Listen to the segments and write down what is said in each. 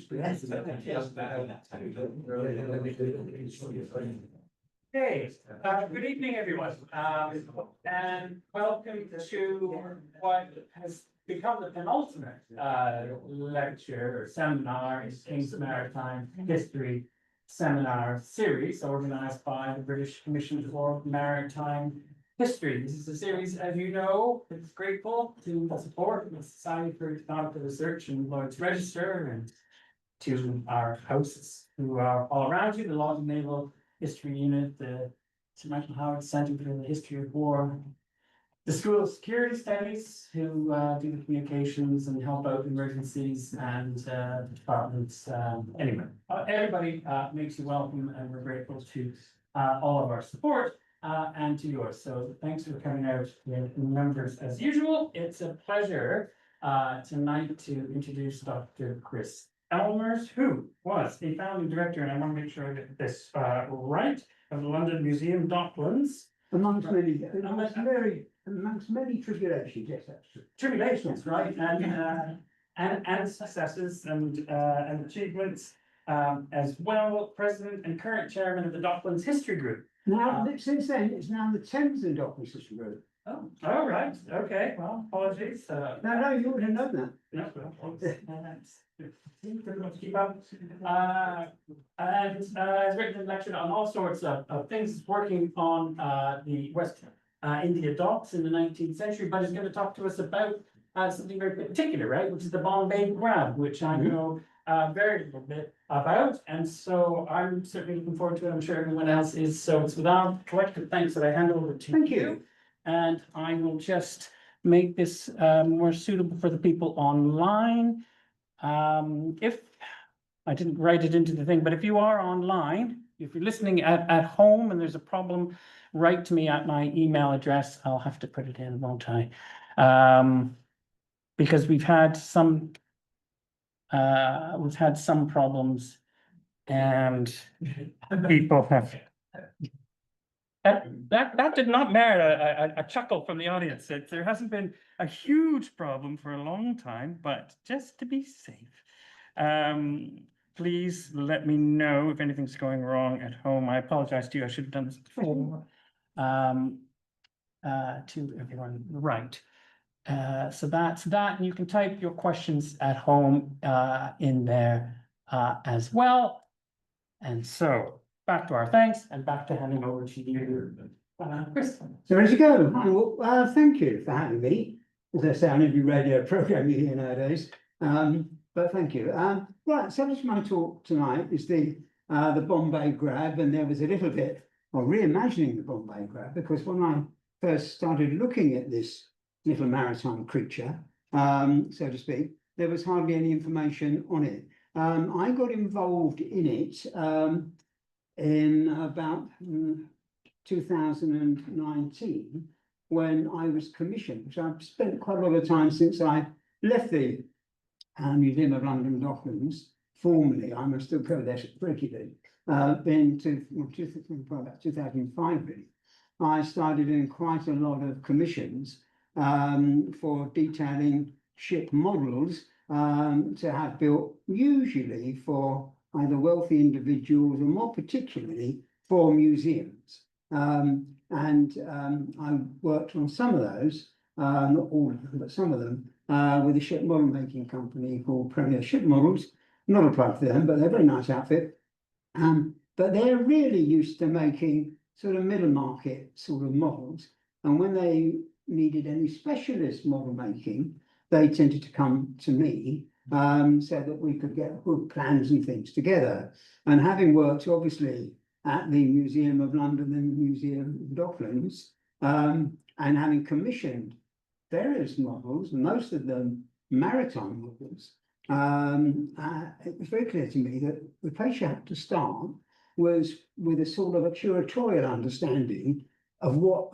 Hey, good evening, everyone, and welcome to what has become the penultimate lecture or seminar in King's Maritime History Seminar Series organized by the British Commission for Maritime History. This is a series, as you know, it's grateful to the support of the Society for Nautical Research and Lloyd's Register, and to our hosts who are all around you, the Laws and Naval History Unit, the Sir Michael Howard Center for the History of War, the School of Security Studies, who do the communications and help out emergencies, and the departments. Anyway, everybody makes you welcome, and we're grateful to all of our support and to yours. So thanks for coming out in numbers as usual. It's a pleasure tonight to introduce Dr. Chris Ellmers, who was the founding director, and I want to make sure I get this right, of the London Museum Docklands. Amongst many tribulations, yes, that's true. Tribulations, right, and successes and achievements, as well, president and current chairman of the Docklands History Group. Now, since then, it's now the Thames and Docklands History Group. Oh, all right, okay, well, apologies. No, you would have known that. No, keep up. And has written and lectured on all sorts of things, working on the West India docks in the 19th century, but is going to talk to us about something very particular, right, which is the Bombay Grab, which I know very little bit about, and so I'm certainly looking forward to it. I'm sure everyone else is. So it's without collective thanks that I hand over to Thank you. And I will just make this more suitable for the people online. If I didn't write it into the thing, but if you are online, if you're listening at home and there's a problem, write to me at my email address. I'll have to put it in, won't I? Because we've had some problems, and people have. That did not merit a chuckle from the audience. There hasn't been a huge problem for a long time, but just to be safe, please let me know if anything's going wrong at home. I apologize to you. I should have done this before. To everyone, right? So that's that, and you can type your questions at home in there as well. And so back to our thanks, and back to handing over to you, Chris. So as you go, well, thank you for having me. As I say, I never do radio program here nowadays, but thank you. Right, subject of my talk tonight is the Bombay Grab, and there was a little bit of reimagining the Bombay Grab, because when I first started looking at this little maritime creature, so to speak, there was hardly any information on it. I got involved in it in about 2019, when I was commissioned. So I've spent quite a lot of time since I left the Museum of London Docklands, formally. I must still go there regularly. Then about 2005, really. I started in quite a lot of commissions for detailing ship models to have built, usually for either wealthy individuals or more particularly for museums. I worked on some of those, not all of them, but some of them, with a ship model making company called Premier Ship Models. Not a plug for them, but they're a very nice outfit. But they're really used to making sort of middle market sort of models. And when they needed any specialist model making, they tended to come to me, so that we could get good plans and things together. And having worked obviously at the Museum of London and the Museum of Docklands, and having commissioned various models, most of them maritime models, it was very clear to me that the place you had to start was with a sort of a curatorial understanding of what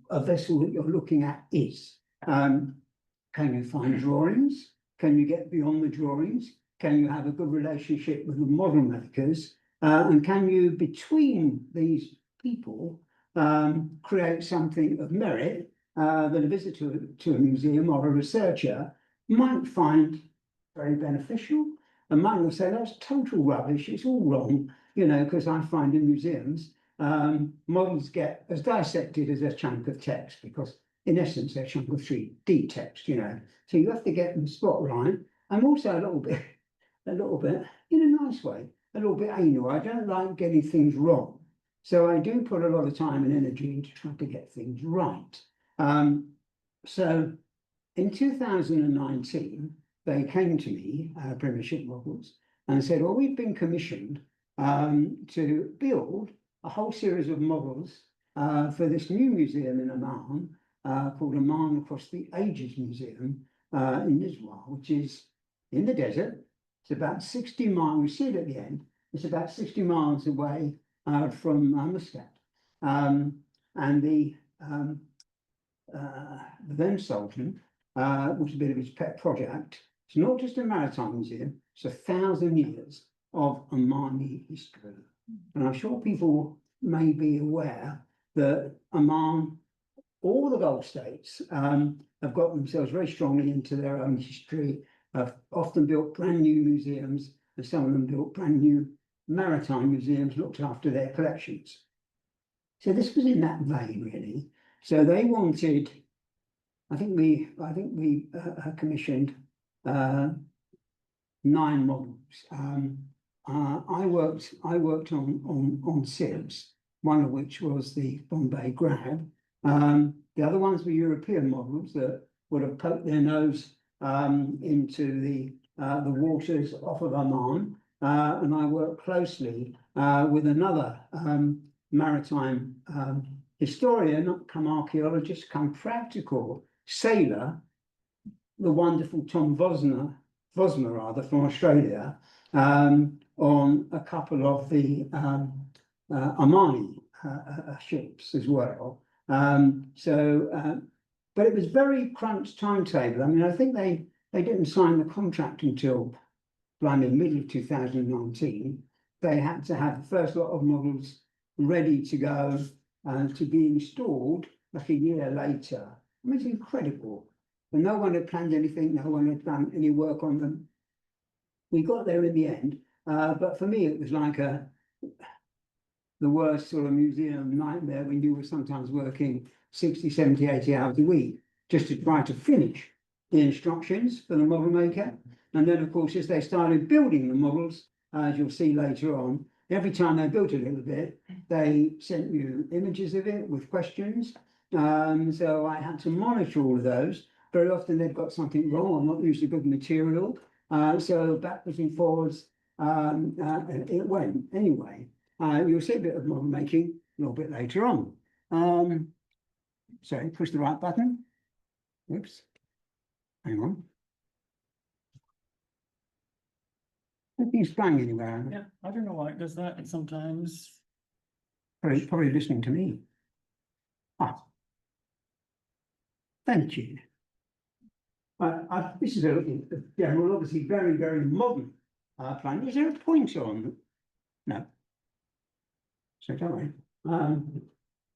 a vessel that you're looking at is. Can you find drawings? Can you get beyond the drawings? Can you have a good relationship with the model makers? And can you, between these people, create something of merit that a visitor to a museum or a researcher might find very beneficial, And mine will say, that's total rubbish, it's all wrong, you know, because I find in museums, models get as dissected as a chunk of text, because in essence, they're a chunk of 3D text, you know. So you have to get them spot right. I'm also a little bit, in a nice way, a little bit anal. I don't like getting things wrong. So I do put a lot of time and energy into trying to get things right. So in 2019, they came to me, Premiership Models, and said, well, we've been commissioned to build a whole series of models for this new museum in Oman called Oman Across the Ages Museum in Nizwa, which is in the desert. It's about 60 miles, we see it at the end, it's about 60 miles away from Muscat. And the then Sultan, which is a bit of his pet project, it's not just a maritime museum, it's 1,000 years of Omani history. And I'm sure people may be aware that Oman, all the Gulf states, have got themselves very strongly into their own history, have often built brand new museums, and some of them built brand new maritime museums, looked after their collections. So this was in that vein, really. So they wanted, I think we commissioned 9 models. I worked on ships, one of which was the Bombay Grab. The other ones were European models that would have poked their nose into the waters off of Oman, and I worked closely with another maritime historian, not come archaeologist, come practical sailor, the wonderful Tom Vosmer rather, from Australia, on a couple of the Omani ships as well. But it was very crunched timetable. I mean, I think they didn't sign the contract until middle of 2019. They had to have the first lot of models ready to go and to be installed like a year later. I mean, it's incredible. And no one had planned anything, no one had done any work on them. We got there in the end, but for me, it was like the worst sort of museum nightmare when you were sometimes working 60, 70, 80 hours a week just to try to finish the instructions for the model maker. And then, of course, as they started building the models, as you'll see later on, every time they built a little bit, they sent you images of it with questions. So I had to monitor all of those. Very often they've got something wrong or not used a good material. So backwards and forwards, it went. Anyway, you'll see a bit of model making a little bit later on. Sorry, push the right button. Oops. Hang on. Nothing's sprung anywhere. Yeah, I don't know why it does that sometimes. Probably listening to me. Ah. Thank you. This is a general, obviously very, very modern plan. Is there a pointer on? No. So don't worry.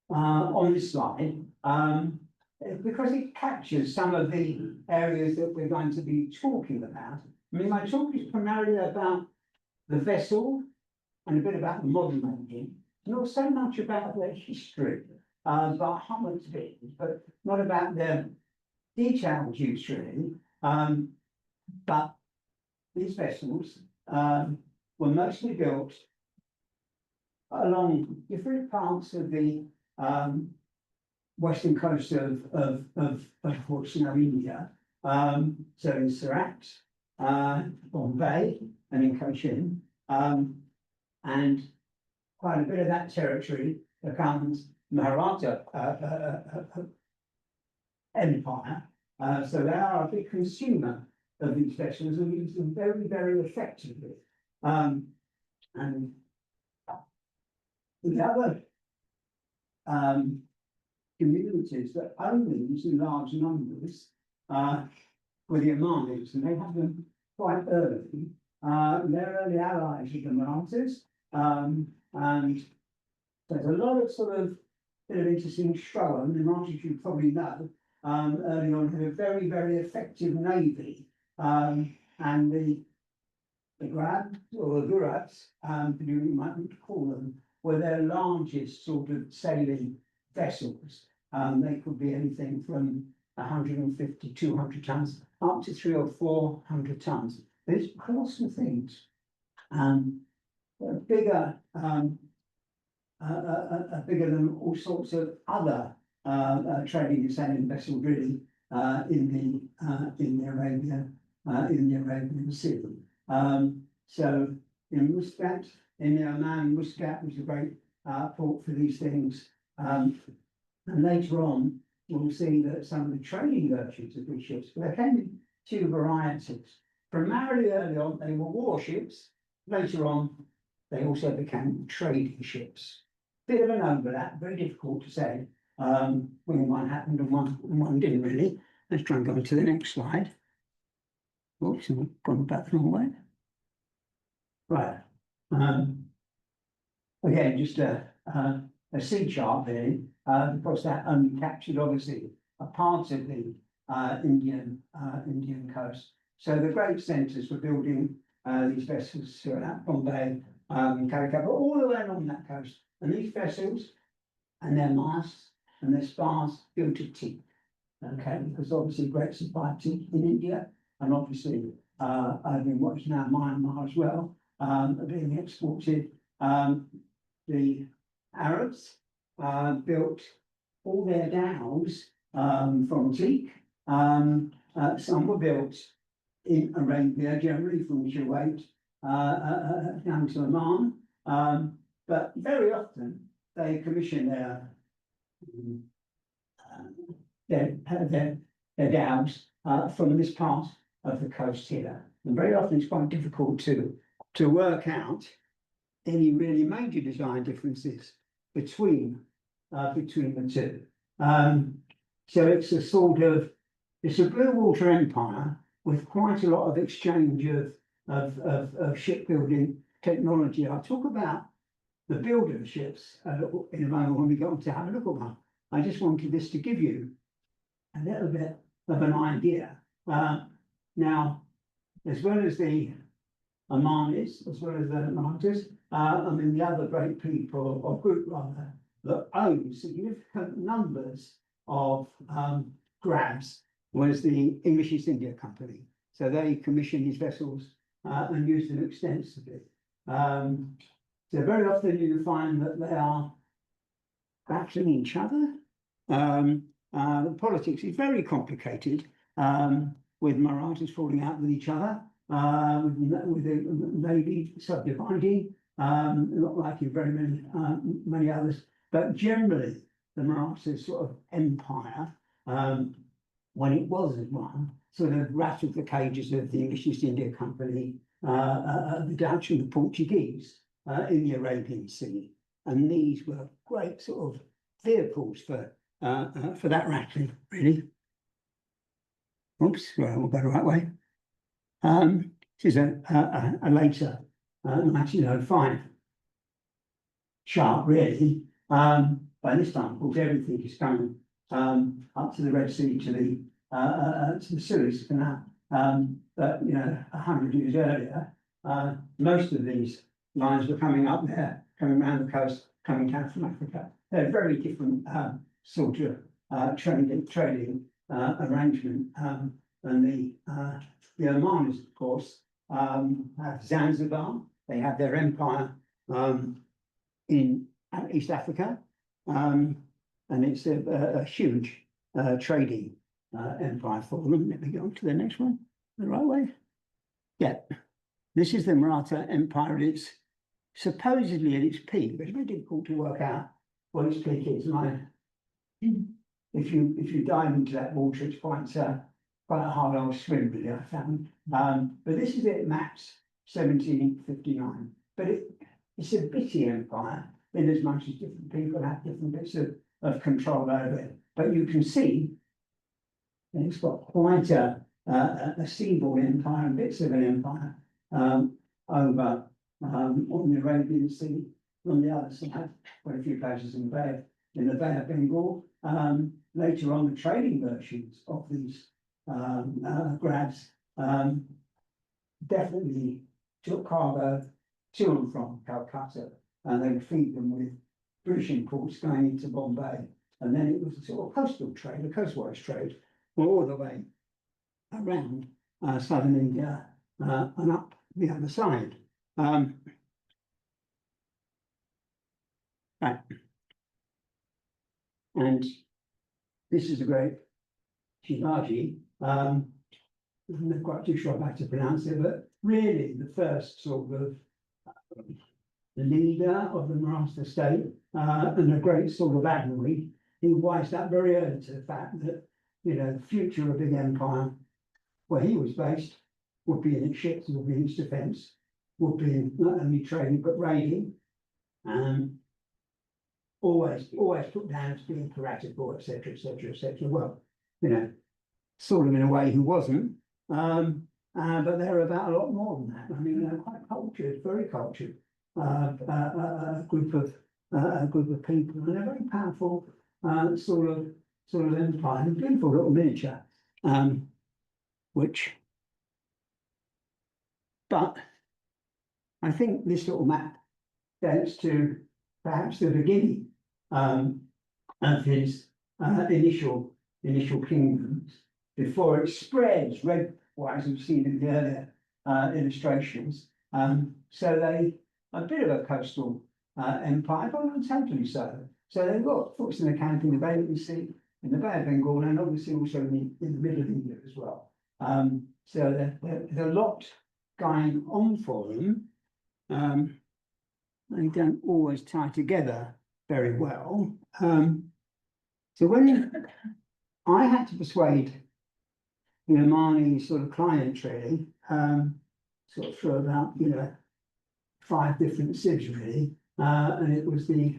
On this slide, because it captures some of the areas that we're going to be talking about. I mean, my talk is primarily about the vessel and a bit about the modern making, not so much about their history, but how much of it, but not about their detailed use really. But these vessels were mostly built along different parts of the western coast of course, India. So in Surat, Bombay and in Cochin, and quite a bit of that territory becomes Maratha Empire. So they are a big consumer of these vessels and use them very, very effectively. And the other communities that own these in large numbers were the Omanis, and they had them quite early. They're early allies of the Marathas, and there's a lot of sort of bit of interesting struggle. And the Marathas, you probably know, early on had a very, very effective navy, and the the Grab or the Gurats, you might want to call them, were their largest sort of sailing vessels. They could be anything from 150, 200 tons up to 300 or 400 tons. These colossal things. Bigger, bigger than all sorts of other trading and sailing vessels, really, in the Arabian Sea. So in Muscat, in Oman, Muscat was a great port for these things. And later on, we'll see that some of the trading versions of these ships, they came in two varieties. Primarily early on, they were warships. Later on, they also became trading ships. Bit of an overlap, very difficult to say when one happened and one didn't really. Let's try and go on to the next slide. Oops, I've gone back the wrong way. Right. Again, just a sea chart there, because that only captured obviously a part of the Indian coast. So the great centres for building these vessels, Surat, Bombay, Cochin, but all the way along that coast. And these vessels and their masts and their spars built of teak. Okay, because obviously great supply of teak in India, and obviously over in what is now Myanmar as well, are being exported. The Arabs built all their dhows from teak. Some were built in Arabia, generally from Surat down to Oman, but very often they commission their dhows from this part of the coast here. And very often it's quite difficult to work out any really major design differences between the two. So it's a sort of, it's a blue water empire with quite a lot of exchange of shipbuilding technology. I'll talk about the builder of ships in a moment when we go on to have a look at one. I just wanted this to give you a little bit of an idea. Now, as well as the Omanis, as well as the Marathas, I mean the other great people, or group rather, that own significant numbers of grabs was the English East India Company. So they commissioned these vessels and used them extensively. So very often you find that they are battling each other. The politics is very complicated, with Marathas falling out with each other, with the navy subdividing, not like in very many others. But generally, the Marathas sort of empire, when it was one, sort of rattled the cages of the English East India Company, the Dutch and the Portuguese in the Arabian Sea. And these were great sort of vehicles for that rattling, really. Oops, well, we'll go the right way. This is a later 1905 chart, really. By this time, of course, everything is coming up to the Red Sea, to the Suez Canal. But 100 years earlier, most of these lines were coming up there, coming around the coast, coming down from Africa. They're very different sort of trading arrangement. And the Omanis, of course, have Zanzibar. They have their empire in East Africa, and it's a huge trading empire for them. Let me go on to the next one, the right way. Yeah, this is the Maratha Empire. It's supposedly at its peak, but it's very difficult to work out what its peak is. If you dive into that water, it's quite a hard old swim, really, I found. But this is it, max 1759. But it's a bitty empire, in as much as different people have different bits of control over it. But you can see it's got quite a seaboard empire and bits of an empire over on the Arabian Sea. On the other side, quite a few places in the Bay of Bengal. Later on, the trading versions of these grabs definitely took cargo to and from Calcutta, and they would feed them with British imports going into Bombay. And then it was a sort of coastal trade, a coastwise trade, all the way around southern India and up the other side. Right. And this is a great Shivaji. I'm not quite too sure how to pronounce it, but really the first sort of leader of the Maratha state and a great sort of admiral. He wised up very early to the fact that, you know, the future of a big empire where he was based would be in its ships, would be in its defence, would be in not only trading but raiding. Always put down as being piratical, etc., etc., etc. Well, you know, sort of in a way he wasn't, but they're about a lot more than that. I mean, they're quite cultured, very cultured, group of people, and a very powerful sort of empire, and a beautiful little miniature, but I think this little map dates to perhaps the beginning of his initial kingdoms before it spreads red-wise, we've seen in the earlier illustrations. So they a bit of a coastal empire, but not totally so. So they've got forts in the camp in the Bay of the Sea, in the Bay of Bengal, and obviously also in the middle of India as well. So there's a lot going on for them. They don't always tie together very well. So when I had to persuade the Omani sort of client really, sort of through about, you know, 5 different sieves really, and it was the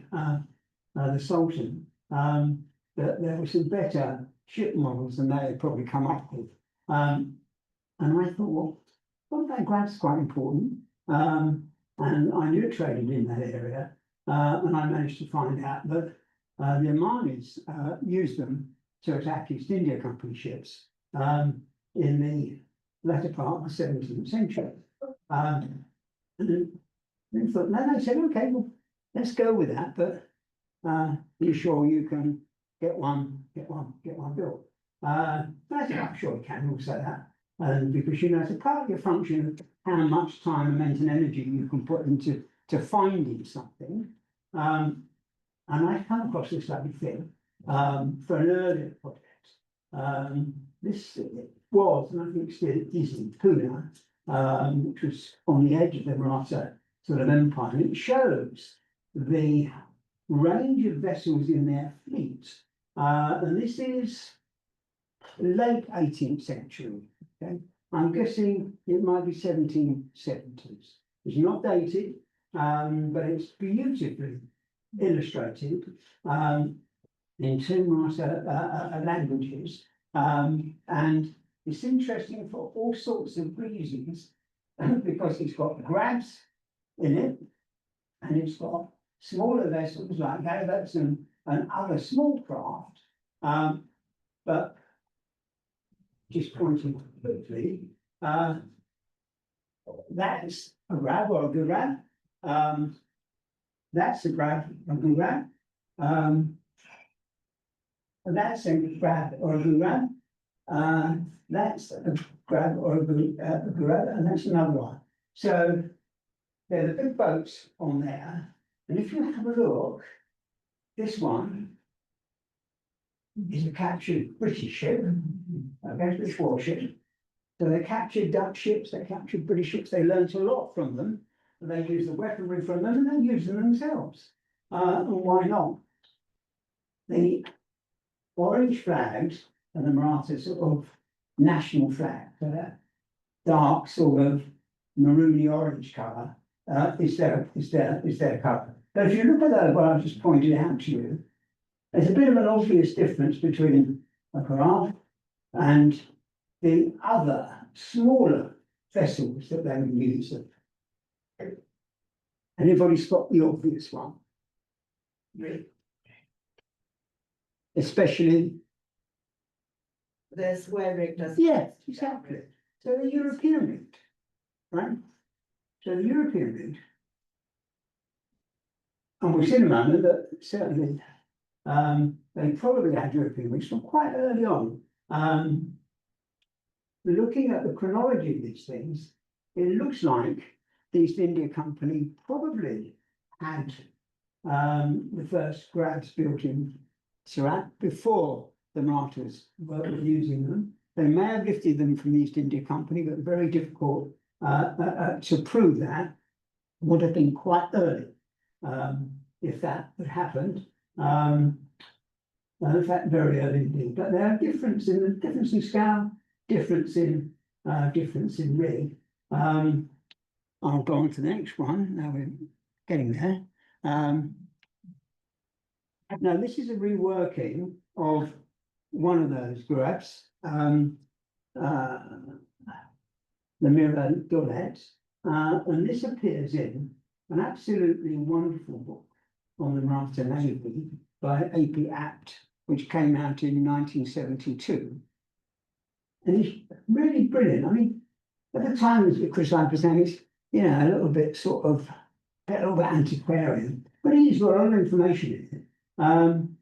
Sultan, that there were some better ship models than they had probably come up with. And I thought, well, Bombay Grab's quite important. And I knew it traded in that area, and I managed to find out that the Omanis used them to attack East India Company ships in the latter part of the 17th century. And then thought, no, they said, okay, well, let's go with that, but be sure you can get one built. But I said, I'm sure you can also that. Because, you know, it's a part of your function of how much time and mental energy you can put into finding something. And I come across this lovely thing for an earlier project. This was, and I think still is in Pune, which was on the edge of the Maratha sort of empire. And it shows the range of vessels in their fleet. And this is late 18th century. Okay, I'm guessing it might be 1770s. It's not dated, but it's beautifully illustrated in 2 Maratha languages, and it's interesting for all sorts of reasons because it's got grabs in it, and it's got smaller vessels like gallivets and other small craft, but just pointing quickly, that's a grab or a gurab. That's a grab, a gurab. That's a grab or a gurab. That's a grab or a gurab, and that's another one. So they're the big boats on there, and if you have a look, this one is a captured British ship, okay, British warship. So they captured Dutch ships, they captured British ships, they learnt a lot from them, and they used the weaponry from them, and they used them themselves. And why not? The orange flags are the Maratha sort of national flag, so that dark sort of maroony orange colour is their colour. But if you look at that, what I've just pointed out to you, there's a bit of an obvious difference between a craft and the other smaller vessels that they would use. Anybody spot the obvious one? Especially. There's where it does. Yeah, exactly. So the European route, right? So the European route, and we've seen a moment that certainly they probably had European routes from quite early on. Looking at the chronology of these things, it looks like the East India Company probably had the first grabs built in Surat before the Marathas were using them. They may have lifted them from the East India Company, but very difficult to prove that. Would have been quite early if that had happened. In fact, very early indeed. But there are difference in scale, difference in rig. I'll go on to the next one. Now we're getting there. Now this is a reworking of one of those grabs, the Mirror Dolet, and this appears in an absolutely wonderful book on the Maratha Navy by A.P. Apt, which came out in 1972. And it's really brilliant. I mean, at the time, as Chris Ellmers was saying, it's, you know, a little bit antiquarian, but he's got a lot of information in it.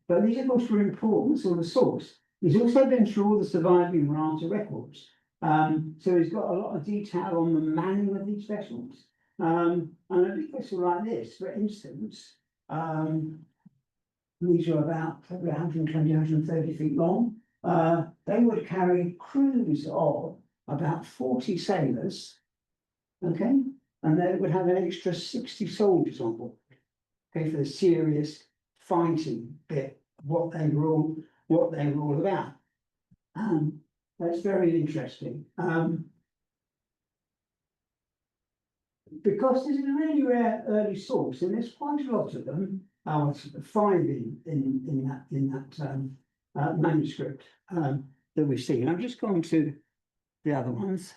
But these, of course, were important sort of source. He's also been through all the surviving Maratha records. So he's got a lot of detail on the manning of these vessels. And a big vessel like this, for instance, these are about probably 120, 130 feet long. They would carry crews of about 40 sailors, okay? And they would have an extra 60 soldiers on board, okay, for the serious fighting bit, what they were all about. That's very interesting. Because this is a really rare early source, and there's quite a lot of them. I was 5 in that manuscript that we've seen. I've just gone to the other ones.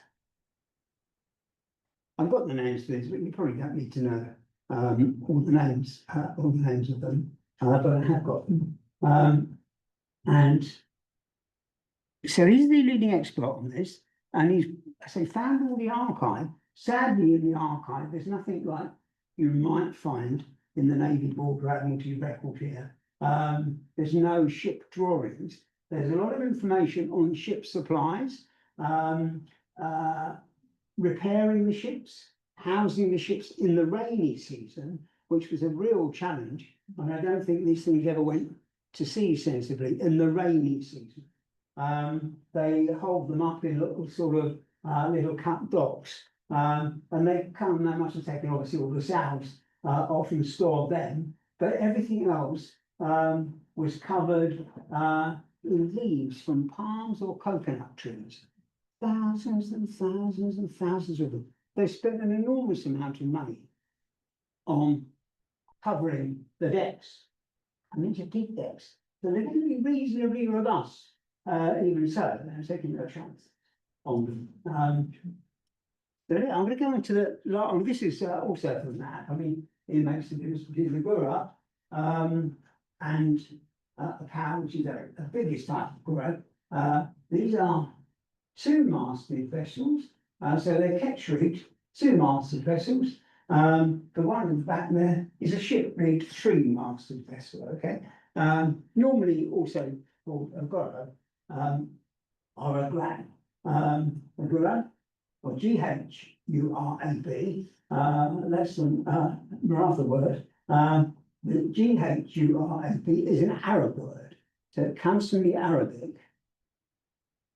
I've got the names for these, but you probably don't need to know all the names of them, but I have got them. And so he's the leading expert on this, and he's, I say, found all the archive. Sadly, in the archive, there's nothing like you might find in the Navy Border Admiralty record here. There's no ship drawings. There's a lot of information on ship supplies, repairing the ships, housing the ships in the rainy season, which was a real challenge. And I don't think these things ever went to sea sensibly in the rainy season. They hold them up in little sort of little cut blocks. And they must have taken obviously all the sails off and stored them, but everything else was covered in leaves from palms or coconut trees. Thousands and thousands and thousands of them. They spent an enormous amount of money on covering the decks. I mean, these are deep decks, so they're going to be reasonably robust. Even so, they're taking no chance on them. I'm going to go into the. This is also from that. I mean, it makes the Gura and a cow, which is the biggest type of Gura. These are 2-masted vessels, so they're ketch-rigged 2-masted vessels. The one in the back there is a ship-rigged 3-masted vessel. Okay, normally also called a Gura or a Grab. A Gura, or Ghurab, less than Maratha word. The Ghurab is an Arab word, so it comes from the Arabic.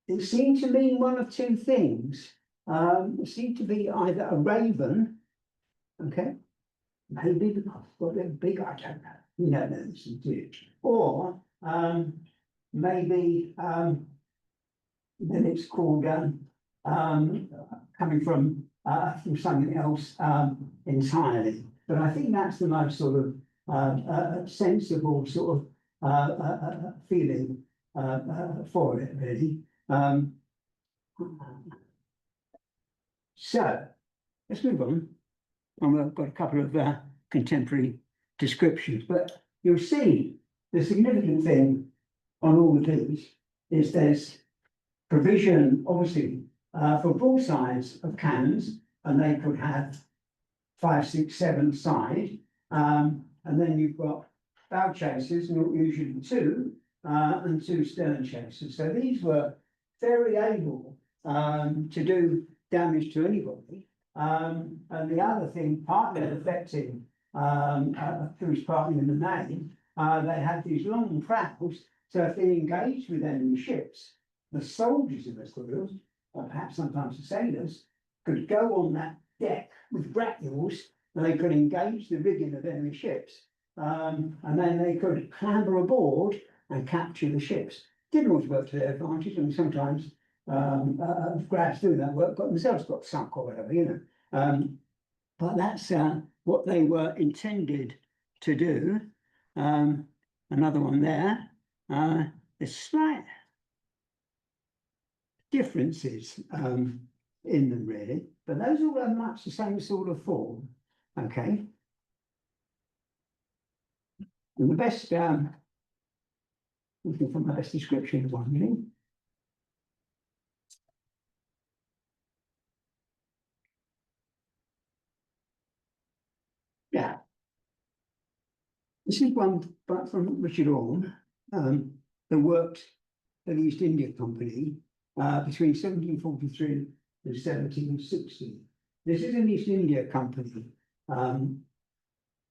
It seemed to mean one of two things. It seemed to be either a raven, okay, maybe because they're big, I don't know. You don't know this, do you? Or maybe then it's called coming from something else entirely. But I think that's the most sort of sensible sort of feeling for it, really. So let's move on. I've got a couple of contemporary descriptions, but you'll see the significant thing on all of these is there's provision, obviously, for broadsides of cannons, and they could have 5, 6, 7 side, and then you've got bow chasers, not usually two, and 2 stern chasers. So these were very able to do damage to anybody. And the other thing, partly affecting who's partly in the main, they had these long prows. So if they engaged with enemy ships, the soldiers in the crew, or perhaps sometimes the sailors, could go on that deck with grapnels, and they could engage the rigging of enemy ships. And then they could clamber aboard and capture the ships. Didn't always work to their advantage, and sometimes grabs do that work, got themselves got sunk or whatever, you know. But that's what they were intended to do. Another one there. There's slight differences in them really, but those all have much the same sort of form. Okay. And the best, looking for my best description of one really. Yeah. This is one but from Richard Orme, that worked for the East India Company between 1743 and 1760. This is an East India Company,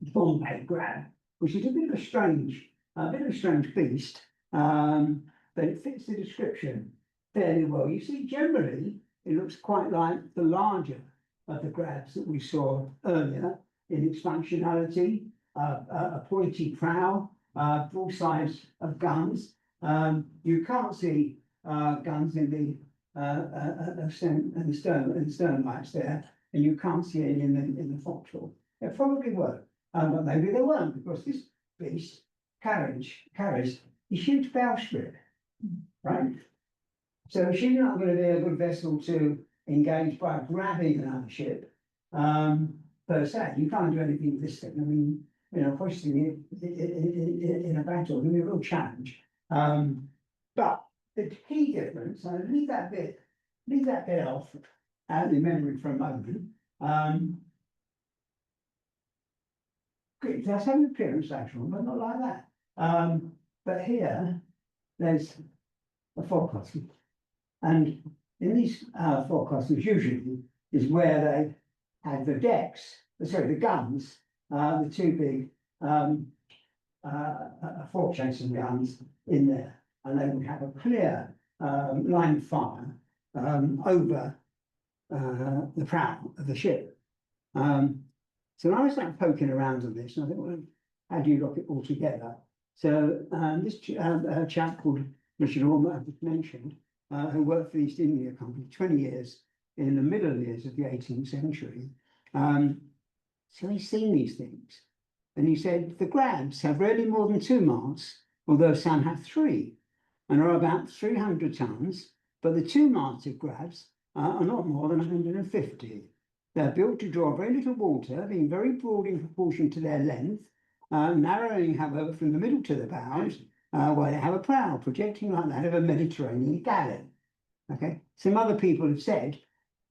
Bombay Grab, which is a bit of a strange beast, but it fits the description fairly well. You see, generally, it looks quite like the larger of the grabs that we saw earlier in its functionality, a pointy prow, full size of guns. You can't see guns in the stern lights there, and you can't see any in the forecastle. They probably were, but maybe they weren't, because this beast carries a huge bowsprit, right? So she's not going to be a good vessel to engage by grabbing another ship, per se. You can't do anything with this thing. I mean, you know, hoisting it in a battle will be a real challenge. But the key difference, and I leave that bit off out of the memory for a moment. It does have an appearance actual, but not like that. But here, there's a forecastle, and in these forecastles usually is where they had the decks, sorry, the guns, the 2 big fork chasing guns in there, and they would have a clear line of fire over the prow of the ship. So I was like poking around on this, and I think, well, how do you lock it all together? So this chap called Richard Orme, I just mentioned, who worked for the East India Company 20 years in the middle years of the 18th century. So he's seen these things, and he said the grabs have rarely more than 2 masts, although some have 3, and are about 300 tons. But the 2-masted grabs are not more than 150. They're built to draw very little water, being very broad in proportion to their length, narrowing, however, from the middle to the bows, where they have a prow projecting like that of a Mediterranean galley. Okay, some other people have said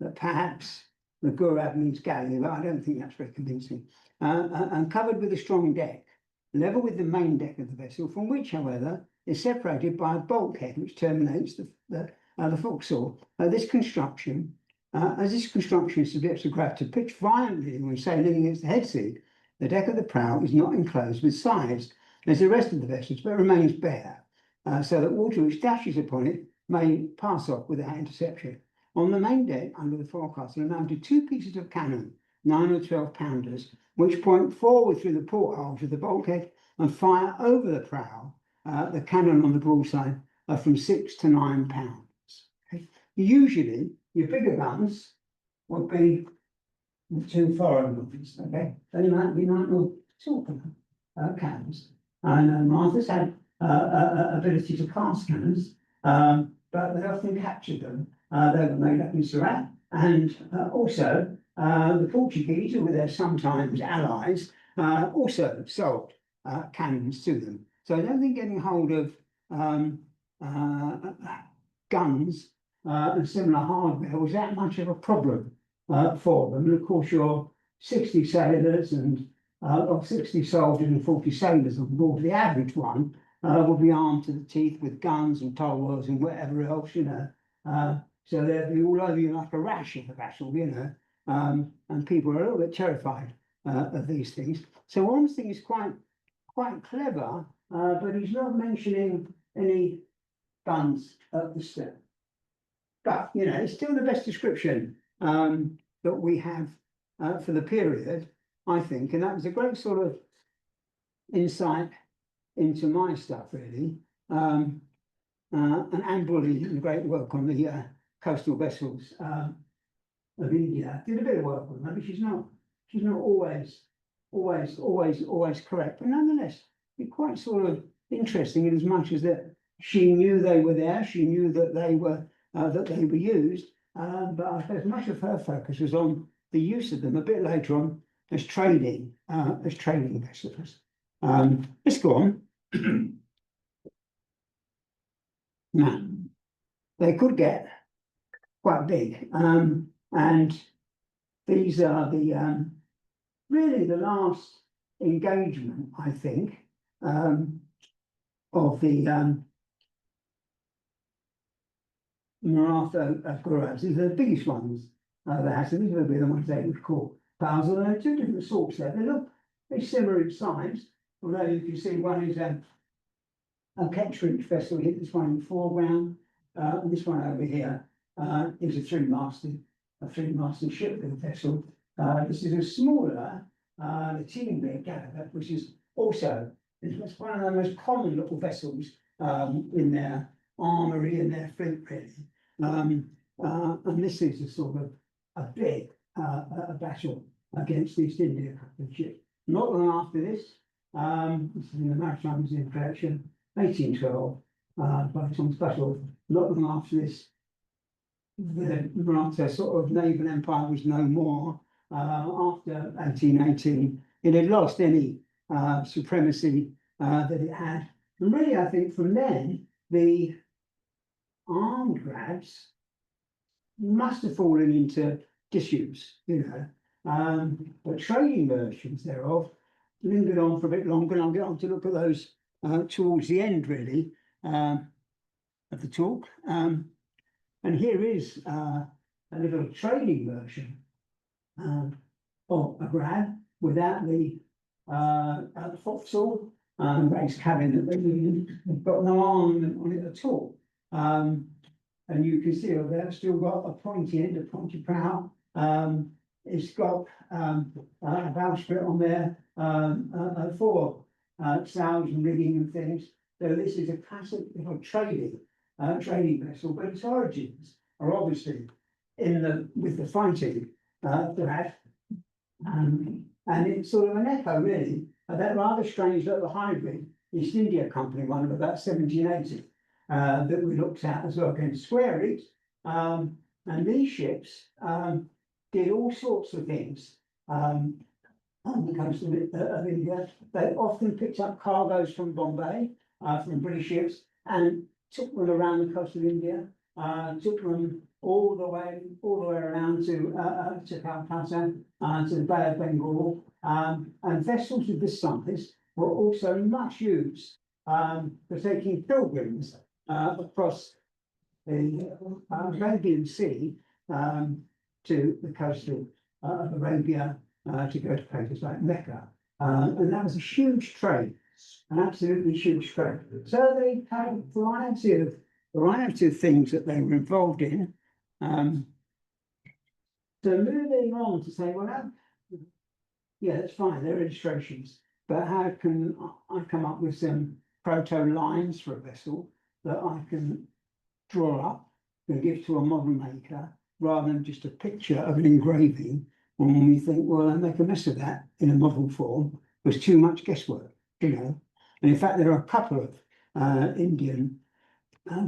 that perhaps the Gurab means galley, but I don't think that's very convincing. And covered with a strong deck, level with the main deck of the vessel, from which, however, is separated by a bulkhead which terminates the forecastle. This construction subjects the grab to pitch violently when sailing against the head sea. The deck of the prow is not enclosed with sides as the rest of the vessels, but remains bare, so that water which dashes upon it may pass off without interception. On the main deck, under the forecastle, are mounted 2 pieces of cannon, 9 or 12 pounders, which point forward through the portholes of the bulkhead and fire over the prow. The cannon on the broadside are from 6 to 9 pounds. Okay. Usually, your bigger guns would be the 2 foreign guns. Okay, they might be 9 or 12 cannons. And Marathas had ability to cast cannons, but they often captured them. They were made up in Surat, and also the Portuguese, who were their sometimes allies, also sold cannons to them. So I don't think getting hold of guns and similar hardware was that much of a problem for them. And of course, your 60 sailors and or 60 soldiers and 40 sailors on board. The average one will be armed to the teeth with guns and tulwars and whatever else, you know. So they'll be all over you like a rash of a vessel, you know. And people are a little bit terrified of these things. So one thing is quite clever, but he's not mentioning any guns at the stern. But you know, it's still the best description that we have for the period, I think, and that was a great sort of insight into my stuff, really. And Anne Bully did a great work on the coastal vessels of India. Did a bit of work on that, but she's not always correct. But nonetheless, it's quite sort of interesting in as much as that she knew they were there, she knew that they were used, but I suppose much of her focus was on the use of them a bit later on as trading vessels. Let's go on. Now, they could get quite big, and these are the really the last engagement, I think, of the Maratha grabs. These are the biggest ones they have. So these will be the ones they would call pals. And there are two different sorts there. They look very similar in size, although you can see one is a Kettridge vessel here, this one in the foreground, and this one over here is a three-masted ship vessel. This is a smaller team Gallagher, which is also it's one of the most common little vessels in their armory and their fleet, really. And this is a sort of a big battle against the East India Company ship. Not long after this, this is in the Maritime Museum collection, 1812, by Tom Special. Not long after this, the Maratha sort of naval empire was no more. After 1818, it had lost any supremacy that it had. And really, I think from then, the armed grabs must have fallen into disuse, you know. But trading versions thereof lingered on for a bit longer, and I'll get on to look at those towards the end, really, of the talk. And here is a little trading version of a grab without the forecastle race cabin that they've got no armament on it at all. And you can see over there, it's still got a pointy end, a pointy prow. It's got a bowsprit on there for sails and rigging and things. So this is a classic little trading vessel, but its origins are obviously with the fighting grab. And it's sort of an echo, really, of that rather strange little hybrid East India Company one of about 1780 that we looked at as well against square rigs. And these ships did all sorts of things on the coast of India. They often picked up cargoes from Bombay, from British ships, and took them around the coast of India, took them all the way around to Calcutta, to the Bay of Bengal, and vessels of this size were also much used for taking pilgrims across the Arabian Sea to the coast of Arabia to go to places like Mecca, and that was a huge trade, an absolutely huge trade. So they had a variety of things that they were involved in. So moving on to say, well, yeah, that's fine, they're illustrations, but how can I come up with some proto lines for a vessel that I can draw up and give to a model maker rather than just a picture of an engraving? When we think, well, I make a mess of that in a model form, was too much guesswork, you know. And in fact, there are a couple of Indian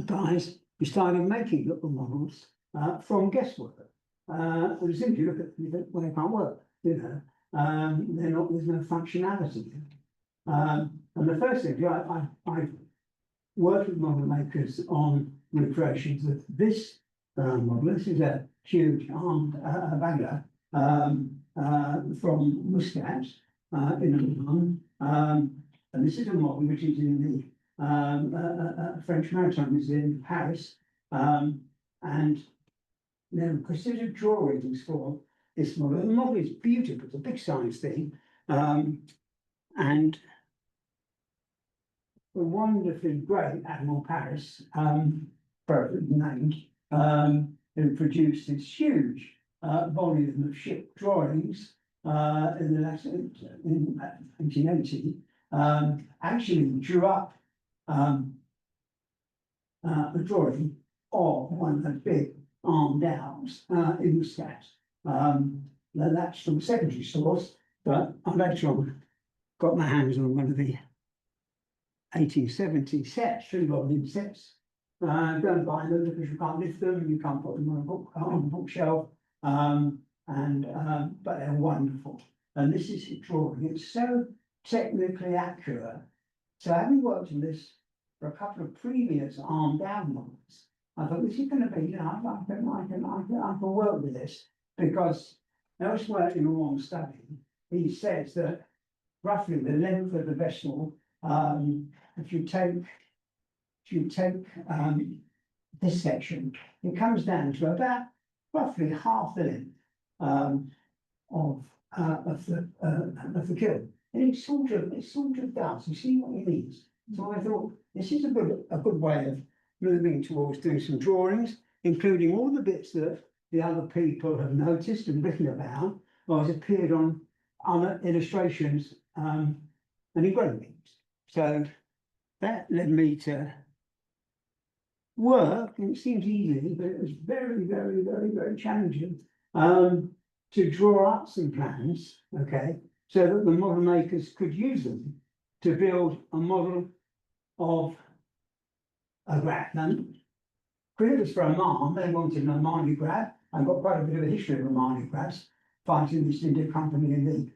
guys who started making little models from guesswork. And simply look at them, you think, well, they can't work, you know. There's no functionality. And the first thing, I worked with model makers on recreations of this model. This is a huge armed bagger, from Muscat in Oman. And this is a model which is in the French Maritime Museum in Paris. And there were considered drawings for this model. The model is beautiful, it's a big size thing. And the wonderfully great Admiral Paris, named, who produced this huge volume of ship drawings in the 1980, actually drew up a drawing of one of the big armed dhows in Muscat. Now that's from secondary source, but I later on got my hands on one of the 1870 sets, 3 volume sets. Don't buy them because you can't lift them, you can't put them on a bookshelf. But they're wonderful. And this is a drawing. It's so technically accurate. So having worked on this for a couple of previous armed down models, I thought this is going to be, you know, I can work with this, because elsewhere in Oman study, he says that roughly the length of the vessel, if you take this section, it comes down to about roughly half the length of the keel. And it sort of does. You see what it means. So I thought this is a good way of moving towards doing some drawings, including all the bits that the other people have noticed and written about, or has appeared on other illustrations and engravings. So that led me to work, and it seems easy, but it was very, very, very, very challenging to draw up some plans, okay, so that the model makers could use them to build a model of a grab. Now, because it was for Oman, they wanted an Omani grab. I've got quite a bit of a history of Omani grabs, fighting this Indian company in the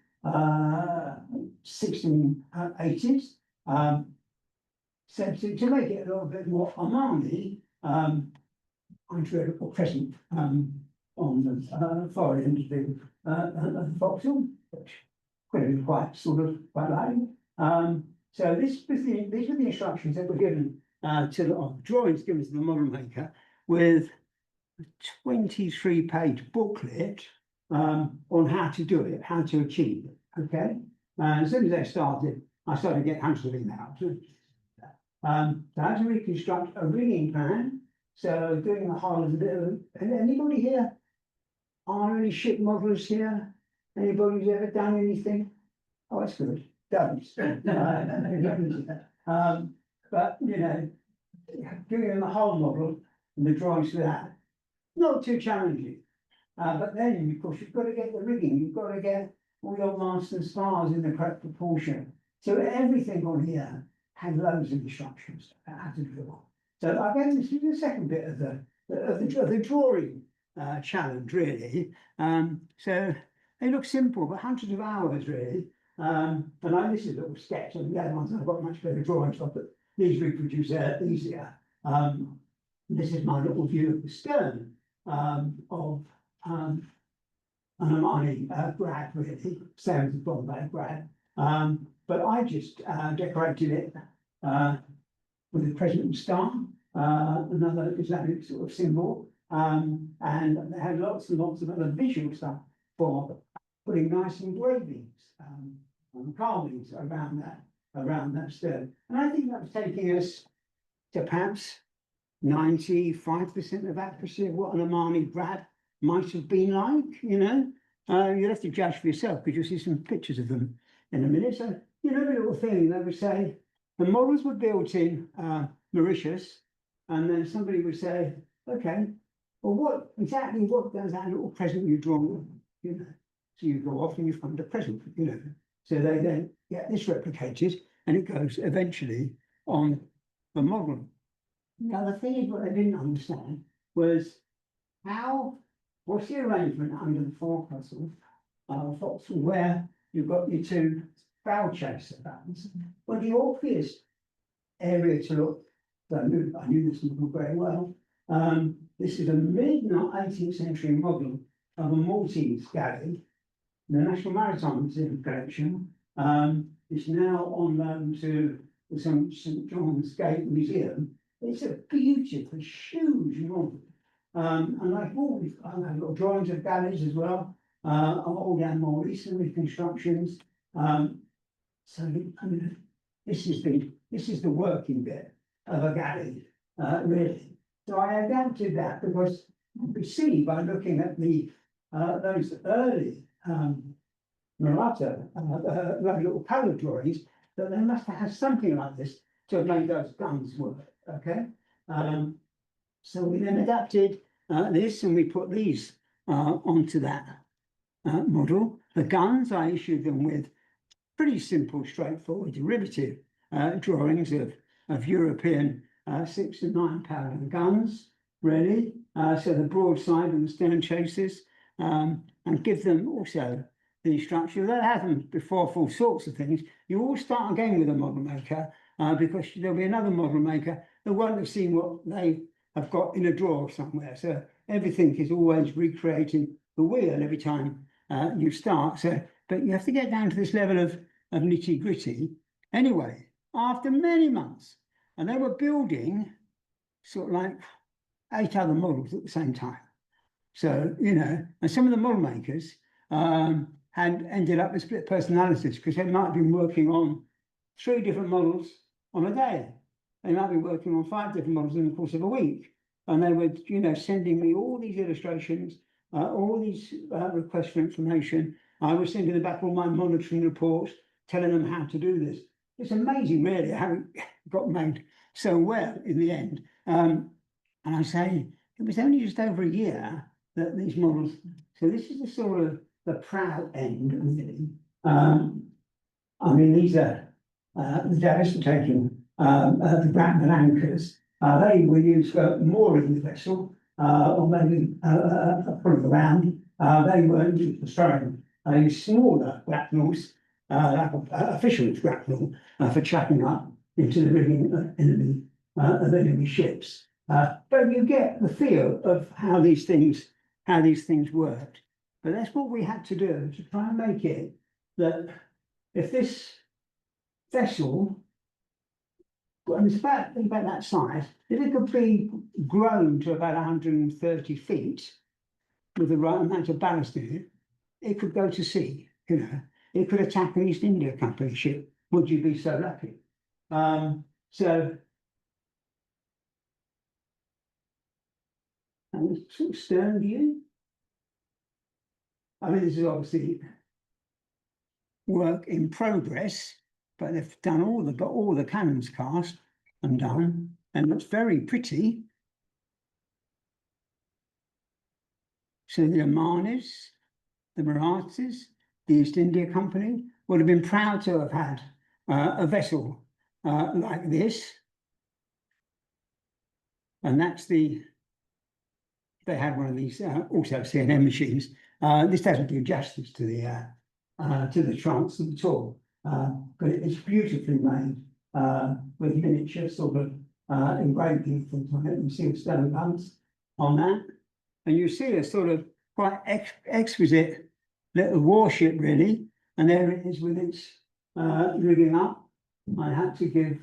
1680s. So to make it a little bit more Omani, I drew a crescent on the far end of the foxhole, which could have been quite like. So these were the instructions that were given drawings given to the model maker, with a 23-page booklet on how to do it, how to achieve it. Okay, and as soon as they started, I started getting hundreds of emails. So how to reconstruct a rigging plan. So doing the whole of the bit of, and anybody here, are any ship modelers here? Anybody who's ever done anything? Oh, that's good. Don't. But you know, giving them the whole model and the drawings for that, not too challenging. But then, of course, you've got to get the rigging. You've got to get all your masts and spars in the correct proportion. So everything on here had loads of instructions about how to do it. So I guess this is the second bit of the drawing challenge, really. So they look simple, but hundreds of hours, really. And this is a little sketch, and the other ones I've got much better drawings of, but these reproduce easier. This is my little view of the stern of an Omani grab, really, same as the Bombay Grab. But I just decorated it with a crescent star, another Islamic sort of symbol, and they had lots and lots of other visual stuff for putting nice engravings and carvings around that stern. And I think that was taking us to perhaps 95% of accuracy of what an Omani grab might have been like, you know. You'll have to judge for yourself, because you'll see some pictures of them in a minute. So, you know, every little thing, they would say, the models were built in Mauritius, and then somebody would say, okay, well, what does that little present you draw? You know, so you go off and you find a present, you know. So they then get this replicated, and it goes eventually on the model. Now, the thing is, what they didn't understand was what's the arrangement under the forecastle, where you've got your two bow chaser bands. Well, the obvious area to look, I knew this model very well. This is a mid-18th century model of a Maltese galley, the National Maritime Museum collection. It's now on loan to the St John's Gate Museum. It's a beautiful, huge model. And I've got drawings of galleys as well, all down more recent reconstructions. So I mean, this is the working bit of a galley, really. So I adapted that because you could see by looking at the those early Maratha like little colour drawings that they must have had something like this to have made those guns work. Okay, so we then adapted this and we put these onto that model. The guns I issued them with pretty simple, straightforward derivative drawings of European 6 and 9 pound guns, really. So the broadside and the stern chasers, and give them also the structure. They'll have them before for all sorts of things. You all start again with a model maker because there'll be another model maker that won't have seen what they have got in a drawer somewhere. So everything is always recreating the wheel every time you start. So, but you have to get down to this level of nitty gritty. Anyway, after many months, and they were building sort of like 8 other models at the same time. So, you know, and some of the model makers had ended up with split personalities because they might have been working on 3 different models on a day. They might be working on 5 different models in the course of a week. And they were, you know, sending me all these illustrations, all these requests for information. I was sending them back all my monitoring reports, telling them how to do this. It's amazing, really, how it got made so well in the end. And I say, it was only just over a year that these models, so this is the sort of the proud end, really. I mean, these are the devastating, the grapnel anchors. They were used for mooring the vessel, or maybe pulling around. They weren't used for throwing. They used smaller grapnels, like a fisherman's grapnel, for chucking up into the rigging of enemy ships. But you get the feel of how these things worked. But that's what we had to do to try and make it that if this vessel, well, it's about that size, if it could be grown to about 130 feet with the right amount of ballast in it, it could go to sea, you know. It could attack an East India Company ship. Would you be so lucky? So, and the sort of stern view. I mean, this is obviously work in progress, but they've done got all the cannons cast and done, and it's very pretty. So the Omanis, the Marathas, the East India Company would have been proud to have had a vessel like this. And that's they had one of these also CNN machines. This doesn't do justice to the transom at all, but it's beautifully made with miniature sort of engraving things on it. You see the stone guns on that, and you see a sort of quite exquisite little warship, really. And there it is with its rigging up. I had to give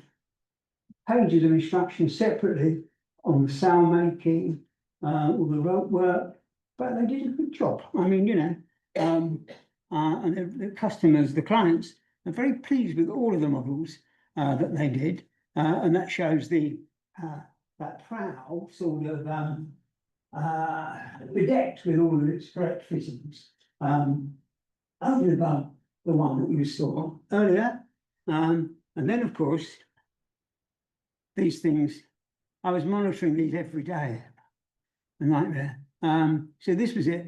pages of instructions separately on the sail making, all the rope work, but they did a good job. I mean, you know, and the customers, the clients, are very pleased with all of the models that they did, and that shows that prow sort of bedecked with all of its correct fittings, over and above the one that you saw earlier. And then, of course, these things, I was monitoring these every day, a nightmare. So this was it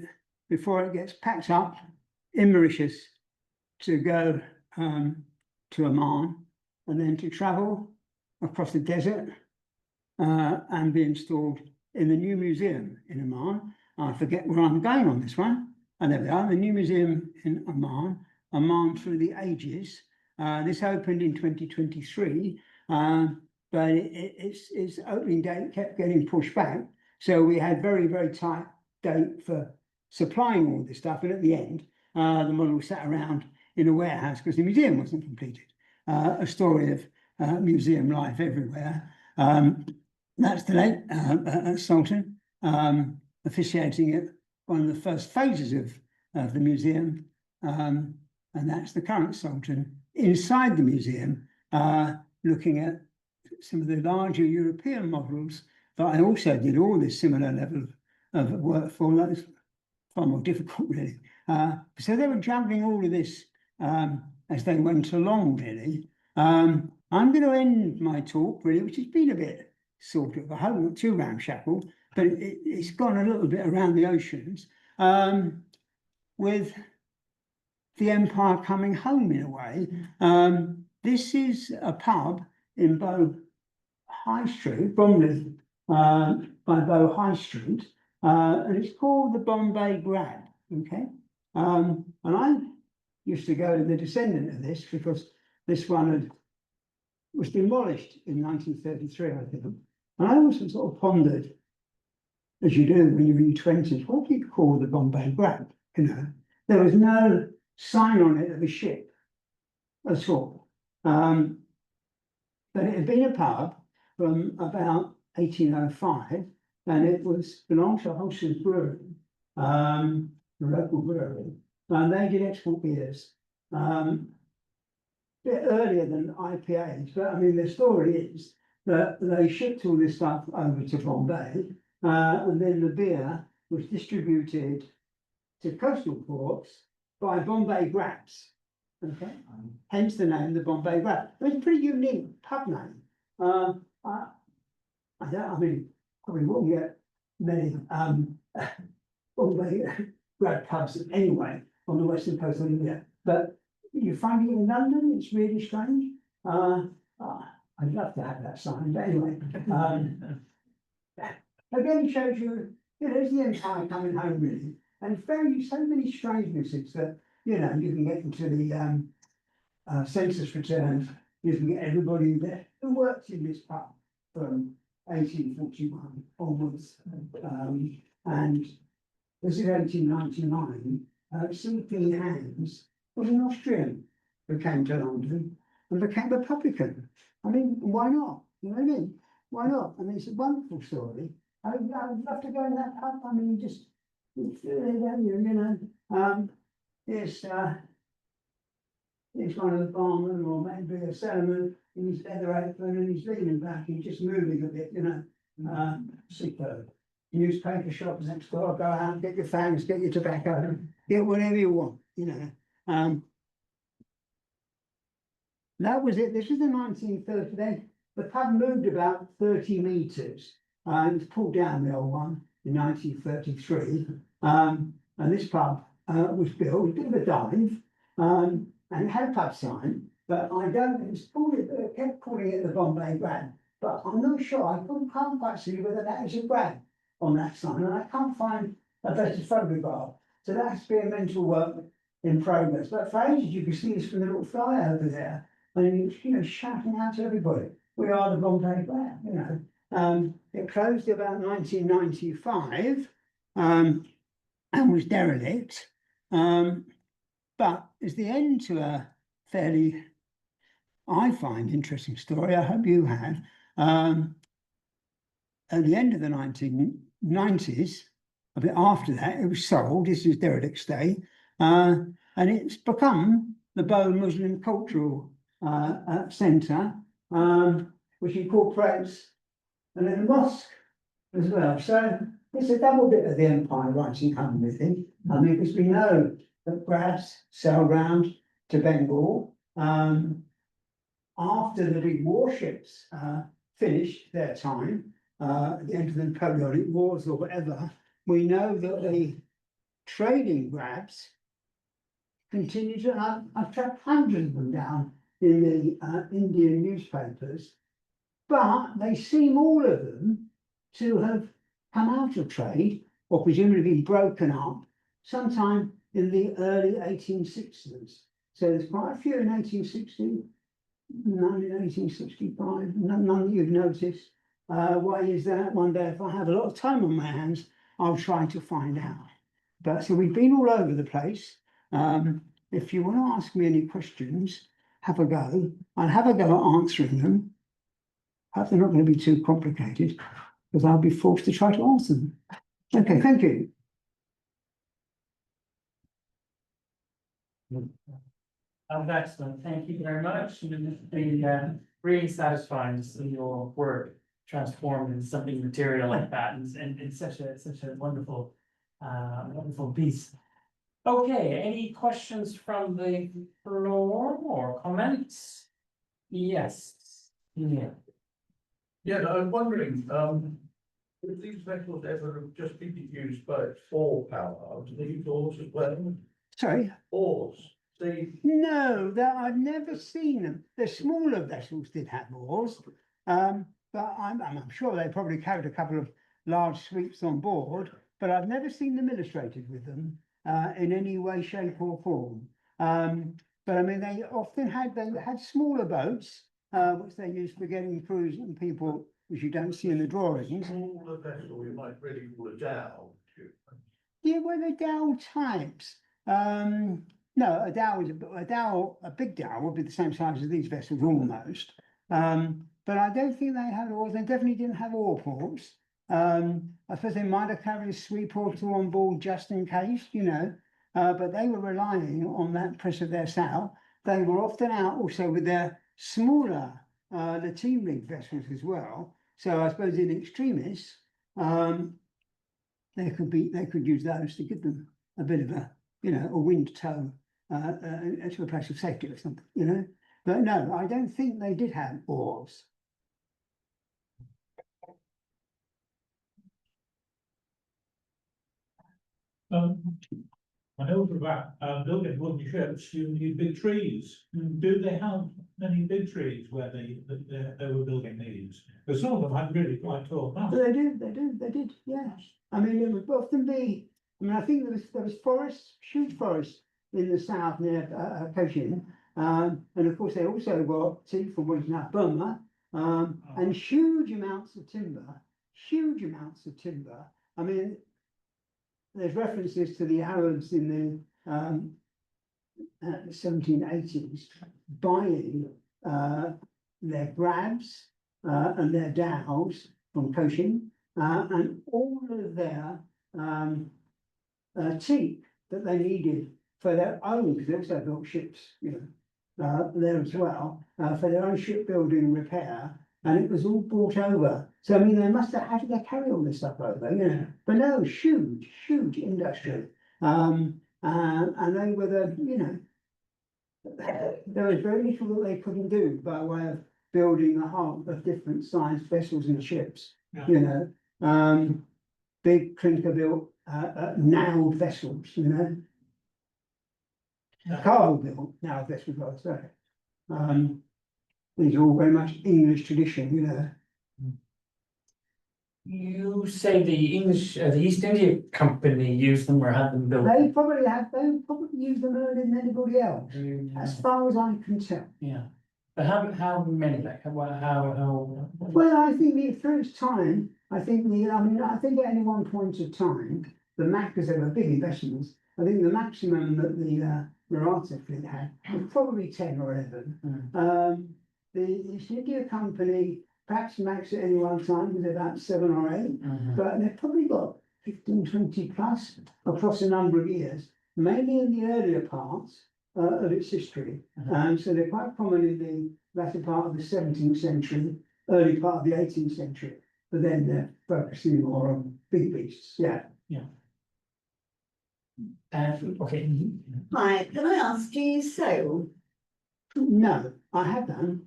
before it gets packed up in Mauritius to go to Oman, and then to travel across the desert and be installed in the new museum in Oman. I forget where I'm going on this one. And there we are, the new museum in Oman, Oman Through the Ages. This opened in 2023, but its opening date kept getting pushed back. So we had very, very tight date for supplying all this stuff. And at the end, the model sat around in a warehouse because the museum wasn't completed. A story of museum life everywhere. That's the late Sultan officiating at one of the first phases of the museum, and that's the current Sultan inside the museum, looking at some of the larger European models that I also did all this similar level of work for. That was far more difficult, really. So they were juggling all of this as they went along, really. I'm going to end my talk, really, which has been a bit sort of, I hope not too ramshackle, but it's gone a little bit around the oceans, with the empire coming home in a way. This is a pub in Bow High Street, Bromley, by Bow High Street, and it's called the Bombay Grab. Okay, and I used to go to the descendant of this because this one was demolished in 1933, I think. And I always sort of pondered, as you do when you're in your 20s, what do you call the Bombay Grab? You know, there was no sign on it of a ship at all. But it had been a pub from about 1805, and it belonged to Holson's Brewery, the local brewery, and they did export beers. A bit earlier than IPAs, but I mean, the story is that they shipped all this stuff over to Bombay, and then the beer was distributed to coastal ports by Bombay Grabs. Okay, hence the name, the Bombay Grab. It's a pretty unique pub name. I mean, probably won't get many Bombay Grab pubs anyway on the western coast of India, but you find it in London. It's really strange. I'd love to have that sign, but anyway. Again, shows you, there's the empire coming home, really, and it's so many strangenesses that you can get into the census returns. You can get everybody there who worked in this pub from 1841 onwards, and this is 1899. C.P. Hands was an Austrian who came to London and became a publican. I mean, why not? You know what I mean? Why not? I mean, it's a wonderful story. I'd love to go in that pub. I mean, just it's one of the barmen or maybe a cellarman in his leather apron and he's leaning back, he's just moving a bit, superb. Newspaper shops next door, go out, get your fags, get your tobacco, get whatever you want, That was it. This was the 1930s. The pub moved about 30 metres. It was pulled down, the old one, in 1933. And this pub was built, a bit of a dive, and it had a pub sign, but kept calling it the Bombay Grab. But I'm not sure, I can't quite see whether that is a grab on that sign, and I can't find a better photograph. So that has to be a mental work in progress. But for ages, you can see this from the little fly over there, and shouting out to everybody, "We are the Bombay Grab." It closed about 1995, and was derelict. But it's the end to a fairly, I find, interesting story. I hope you had. At the end of the 1990s, a bit after that, it was sold. This is derelict state, and it's become the Bow Muslim Cultural Centre, which incorporates a little mosque as well. So it's a double bit of the empire rising home with it. I mean, because we know that Grabs sell round to Bengal. After the big warships finished their time, at the end of the Napoleonic Wars or whatever, we know that the trading Grabs continue to. I've tracked hundreds of them down in the Indian newspapers, but they seem all of them to have come out of trade or presumably been broken up sometime in the early 1860s. So there's quite a few in 1860, none in 1865, none that you've noticed. Why is that? One day, if I have a lot of time on my hands, I'll try to find out. But so we've been all over the place. If you want to ask me any questions, have a go. I'll have a go at answering them. Hope they're not going to be too complicated, because I'll be forced to try to answer them. Okay, thank you. Excellent, thank you very much. It's been really satisfying to see your work transformed into something material like that, and it's such a wonderful, wonderful piece. Okay, any questions from the floor or comments? Yes. Yeah. Yeah, no, I'm wondering, if these vessels ever just been used by oar power, do they use oars as well? Sorry. Oars, see, No, I've never seen them. The smaller vessels did have oars, but I'm sure they probably carried a couple of large sweeps on board, but I've never seen them illustrated with them in any way, shape or form. But I mean, they had smaller boats, which they used for getting crews and people, which you don't see in the drawings. smaller vessel, we might really call a dhow. Yeah, well, the dhow types. No, a dhow is a big dhow would be the same size as these vessels almost. But I don't think they had oars. They definitely didn't have oar ports. I suppose they might have carried a sweep or two on board just in case, you know. But they were relying on that press of their sail. They were often out also with their smaller lateen rig vessels as well. So I suppose in extremis, they could use those to give them a bit of a, you know, a wind tow to a place of safety or something, you know. But no, I don't think they did have oars. I know for about building wooden ships, you need big trees. Do they have many big trees where they were building these? Because some of them had really quite tall masts. They did, yeah. I mean, it would often be, I mean, I think there was forests, huge forests in the south near Cochin. And of course, they also got tea from what is now Burma, and huge amounts of timber. I mean, there's references to the Arabs in the 1780s buying their grabs and their dhows from Cochin, and all of their teak that they needed for their own, because they also built ships, you know, there as well, for their own shipbuilding and repair, and it was all brought over. So I mean, they must have, how did they carry all this stuff over, you know? But no, huge industry, and they were the, you know, there was very little that they couldn't do by way of building a whole of different sized vessels and ships, you know, big clinker built nailed vessels, you know. Carvel built nailed vessels, I would say. These are all very much English tradition, you know. You say the English, the East India Company used them or had them built? They probably used them earlier than anybody else, as far as I can tell. Yeah, but how many, like, how? Well, I think through its time, I think at any one point of time, the because they were big investments, I think the maximum that the Maratha fleet had was probably 10 or 11. The East India Company perhaps max at any one time was about 7 or 8, but they've probably got 15, 20 plus across a number of years, mainly in the earlier parts of its history. So they're quite common in the latter part of the 17th century, early part of the 18th century, but then they're focusing more on big beasts. Yeah. Okay. Hi, can I ask, do you sail? No, I have done,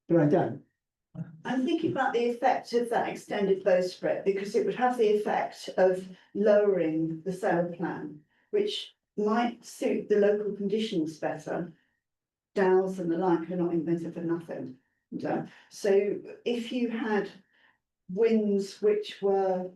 but I don't. I'm thinking about the effect of that extended bowsprit, because it would have the effect of lowering the sail plan, which might suit the local conditions better. Dhows and the like are not invented for nothing. So if you had winds which were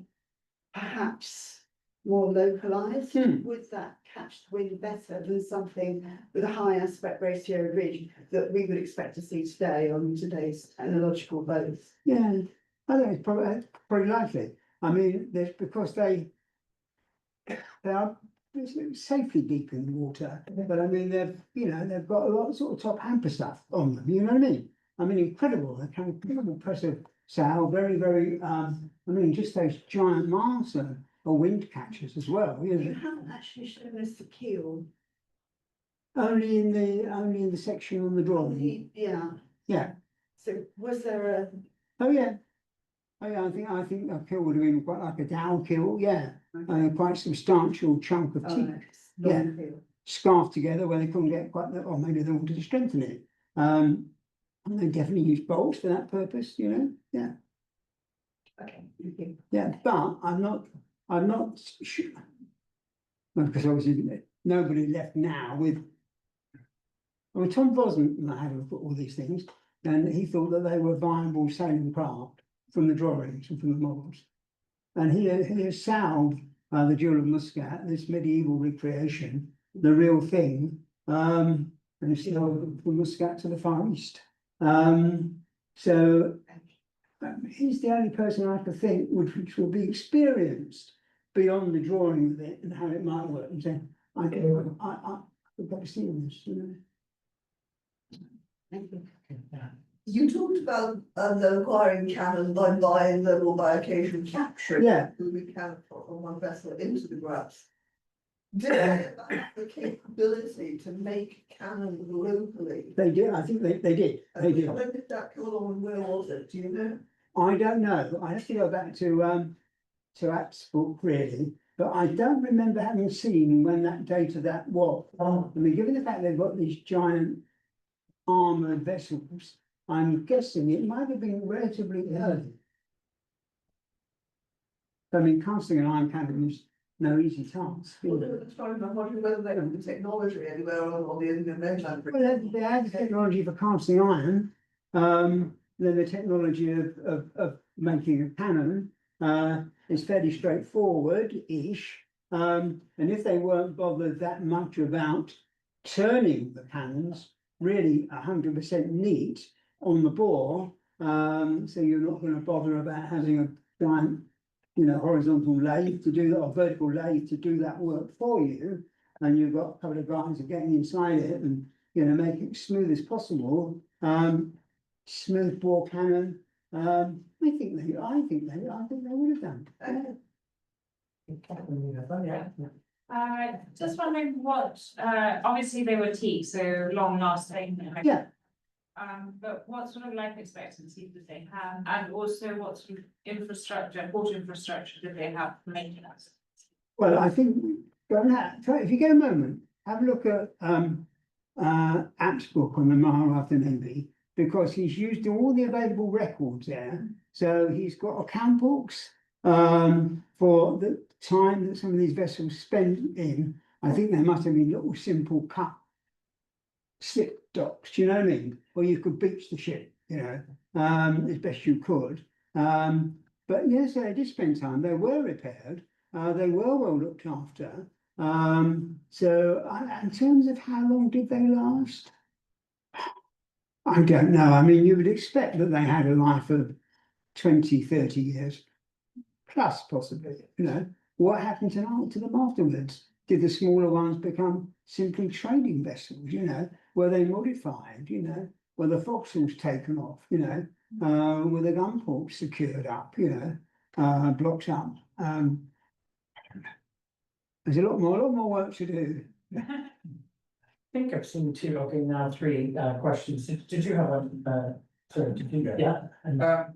perhaps more localized, would that catch the wind better than something with a high aspect ratio rig that we would expect to see today on today's technological boats? Yeah, I think it's probably likely. I mean, because they are it's safely deep in the water, but I mean, they've got a lot of sort of top hamper stuff on them, you know what I mean? I mean, incredible, they kind of incredible pressure sail, very, very, I mean, just those giant masts are wind catchers as well, you You know. haven't actually shown us the keel. Only in the section on the drawing, Yeah, yeah, so was there oh, yeah. Oh, yeah, I think a keel would have been quite like a dowel keel, yeah, quite substantial chunk of a? teak. Yeah. Scarfed together where they couldn't get quite that, or maybe they wanted to strengthen it. And they definitely use bolts for that purpose, you know, yeah, Okay, thank you. yeah, but I'm not sure. Well, because obviously nobody left now with, I mean, Tom Bosman had a look at all these things, and he thought that they were viable sailing craft from the drawings and from the models. And he has sailed the Jewel of Muscat, this medieval recreation, the real thing, and it's sailed from Muscat to the Far East. So he's the only person I could think which will be experienced beyond the drawing of it and how it might work. And say, I've got to see this, you know. Thank you. You talked about them acquiring cannon by buying them or by occasion capturing Yeah. moving cannon from one vessel into the grabs. Did they have the capability to make cannon locally? They did, I think they did. They did. When did that come along and where was it? Do you know? I don't know. I have to go back to App's book really, but I don't remember having seen when that date of that was. I mean, given the fact they've got these giant armoured vessels, I'm guessing it might have been relatively early. I mean, casting an iron cannon is no easy task. Well, at the time, I'm wondering whether they had the technology anywhere on the Indian mainland. Well, they had the technology for casting iron, then the technology of making a cannon is fairly straightforward-ish. And if they weren't bothered that much about turning the cannons really 100% neat on the bore, so you're not going to bother about having a giant, you know, horizontal lathe to do that, or vertical lathe to do that work for you, and you've got a couple of guys getting inside it and, you know, make it smooth as possible. Smooth bore cannon. I think they would have done. Just wondering what, obviously they were teak, so long lasting. Yeah. But what sort of life expectancy did they have? And also what sort of infrastructure, port infrastructure did they have for maintenance? Well, I think, if you get a moment, have a look at App's book on the Maharatha Navy, because he's used all the available records there. So he's got account books for the time that some of these vessels spent in. I think there must have been little simple cut slip docks, do you know what I mean? Where you could beach the ship, you know, as best you could. But yes, they did spend time. They were repaired. They were well looked after. So in terms of how long did they last? I don't know. I mean, you would expect that they had a life of 20, 30 years plus, possibly, you know. What happened to them afterwards? Did the smaller ones become simply trading vessels, you know? Were they modified, you know? Were the forecastles taken off, you know? Were the gun ports secured up, you know, blocked up? There's a lot more work to do. I think I've seen two, okay, now three questions. Did you have one? Sorry, did you go? Yeah.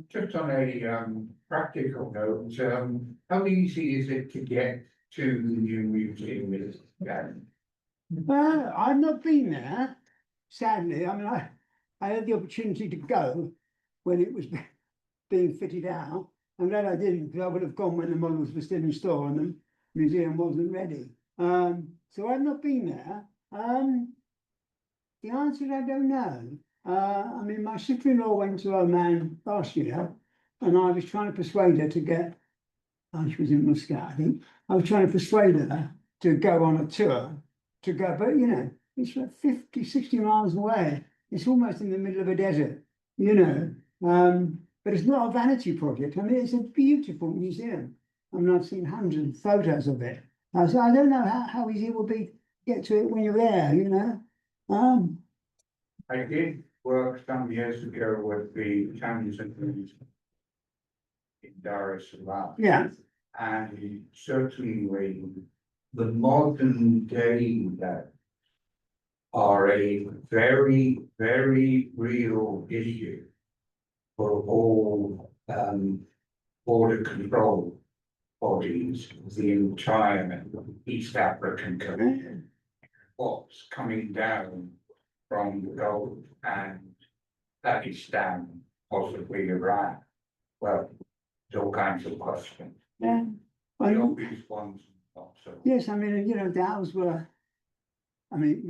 Just on a practical note, how easy is it to get to the new museum with that? I've not been there, sadly. I mean, I had the opportunity to go when it was being fitted out. I'm glad I didn't, because I would have gone when the models were still in store and the museum wasn't ready. So I've not been there. The answer is I don't know. I mean, my sister-in-law went to Oman last year, and I was trying to persuade her to get, she was in Muscat, I think. I was trying to persuade her to go on a tour, to go, but you know, it's like 50, 60 miles away. It's almost in the middle of a desert, you know. But it's not a vanity project. I mean, it's a beautiful museum. I mean, I've seen hundreds of photos of it. So I don't know how easy it will be to get to it when you're there, you know? I did work some years ago with the Chinese and in Dar es Salaam. Yeah, And certainly the modern day that are a very, very real issue for all border control bodies, the entire East African country. What's coming down from the Gulf and Pakistan, possibly Iran. Well, there's all kinds of questions. yeah. The obvious ones, not so. Yes, I mean, you know, Dhows were, I mean,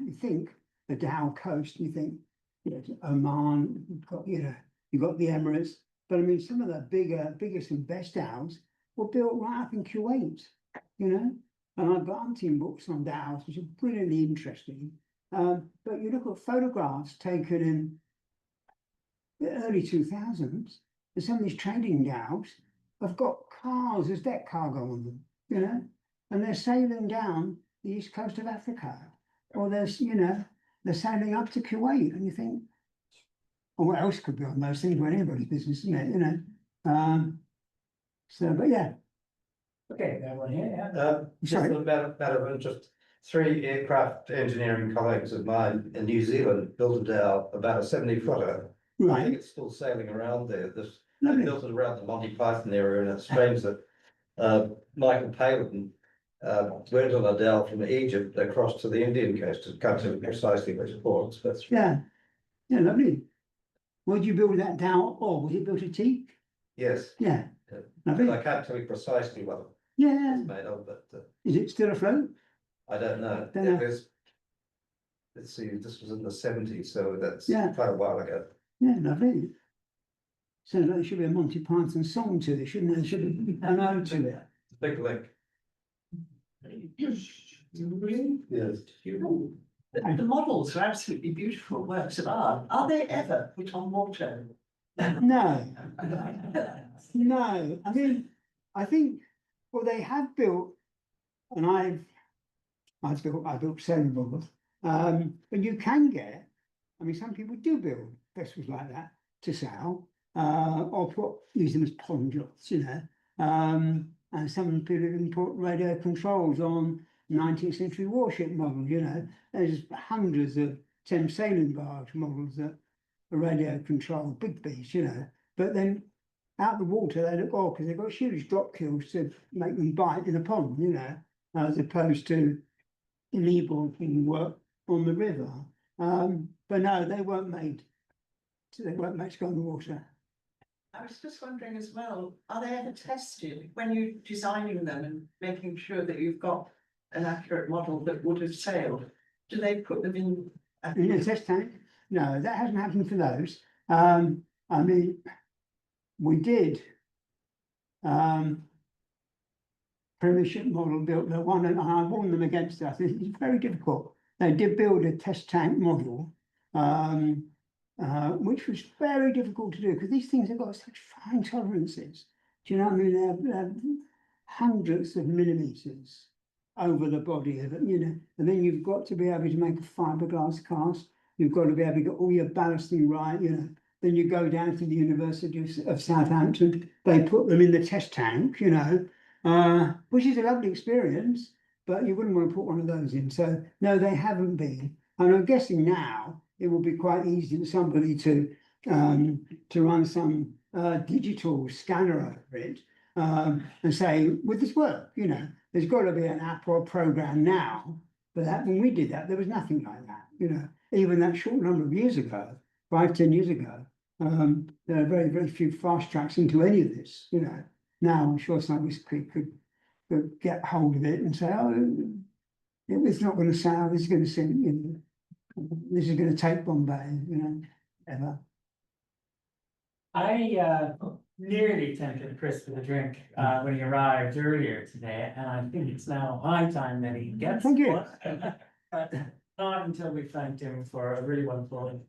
you think the Dhow coast, you think, you know, Oman, you've got the Emirates, but I mean, some of the biggest and best Dhows were built right up in Kuwait, you know? And I've got umpteen books on Dhows, which are brilliantly interesting. But you look at photographs taken in the early 2000s, and some of these trading dhows have got cars as deck cargo on them, you know, and they're sailing down the east coast of Africa, or they're sailing up to Kuwait, and you think, well, what else could be on those things? Well, anybody's business, isn't it? You know. But yeah. Okay, that one here, yeah. Just Sorry. a matter of interest, 3 aircraft engineering colleagues of mine in New Zealand built a dhow about a 70-footer. I think Right. it's still sailing around there. They Lovely. built it around the Monty Python area, and it's strange that Michael Palin went on a dhow from Egypt across to the Indian coast. I can't tell you precisely which ports, but Yeah. Yeah, lovely. What did you build that dhow or was it built of teak? yes. Yeah. Yeah. Lovely. I can't tell you precisely what Yeah. it's made of, but Is it still afloat? I don't know. Don't know. It was, let's see, this was in the 70s, so that's Yeah. quite a while ago. Yeah, lovely. Sounds like there should be a Monty Python song to it, shouldn't there? There should be an ode to it. Big link. Yes. The models are absolutely beautiful works of art. Are they ever put on water? No, no. I mean, I think well they have built, and I built sailing models. But you can get. I mean, some people do build vessels like that to sail, or use them as pond yachts, you know. And some people even put radio controls on 19th century warship models, you know. There's hundreds of Thames sailing barge models that are radio controlled, big beasts, you know. But then out the water they look odd because they've got huge drop kills to make them bite in a pond, you know, as opposed to illegal work on the river. But no, they weren't made to go in the water. I was just wondering as well, are they ever tested when you're designing them and making sure that you've got an accurate model that would have sailed? Do they put them in? In a test tank? No, that hasn't happened for those. I mean, we did. Premiership model built the one, and I warned them against that. It's very difficult. They did build a test tank model, which was very difficult to do because these things have got such fine tolerances. Do you know what I mean? They're hundreds of millimeters over the body of it, you know, and then you've got to be able to make a fiberglass cast. You've got to be able to get all your ballasting right, you know. Then you go down to the University of Southampton. They put them in the test tank, you know, which is a lovely experience, but you wouldn't want to put one of those in. So no, they haven't been. And I'm guessing now it will be quite easy for somebody to run some digital scanner over it and say, would this work? You know, there's got to be an app or a program now. But that when we did that, there was nothing like that. You know, even that short number of years ago, 5-10 years ago, there are very, very few fast tracks into any of this. You know, now I'm sure somebody could get hold of it and say, oh, it's not going to sail. This is going to sink. You know, this is going to take Bombay. You know, ever. I nearly tempted Chris with a drink when he arrived earlier today, and I think it's now high time that he gets Thank you. one. But not until we thanked him for a really wonderful.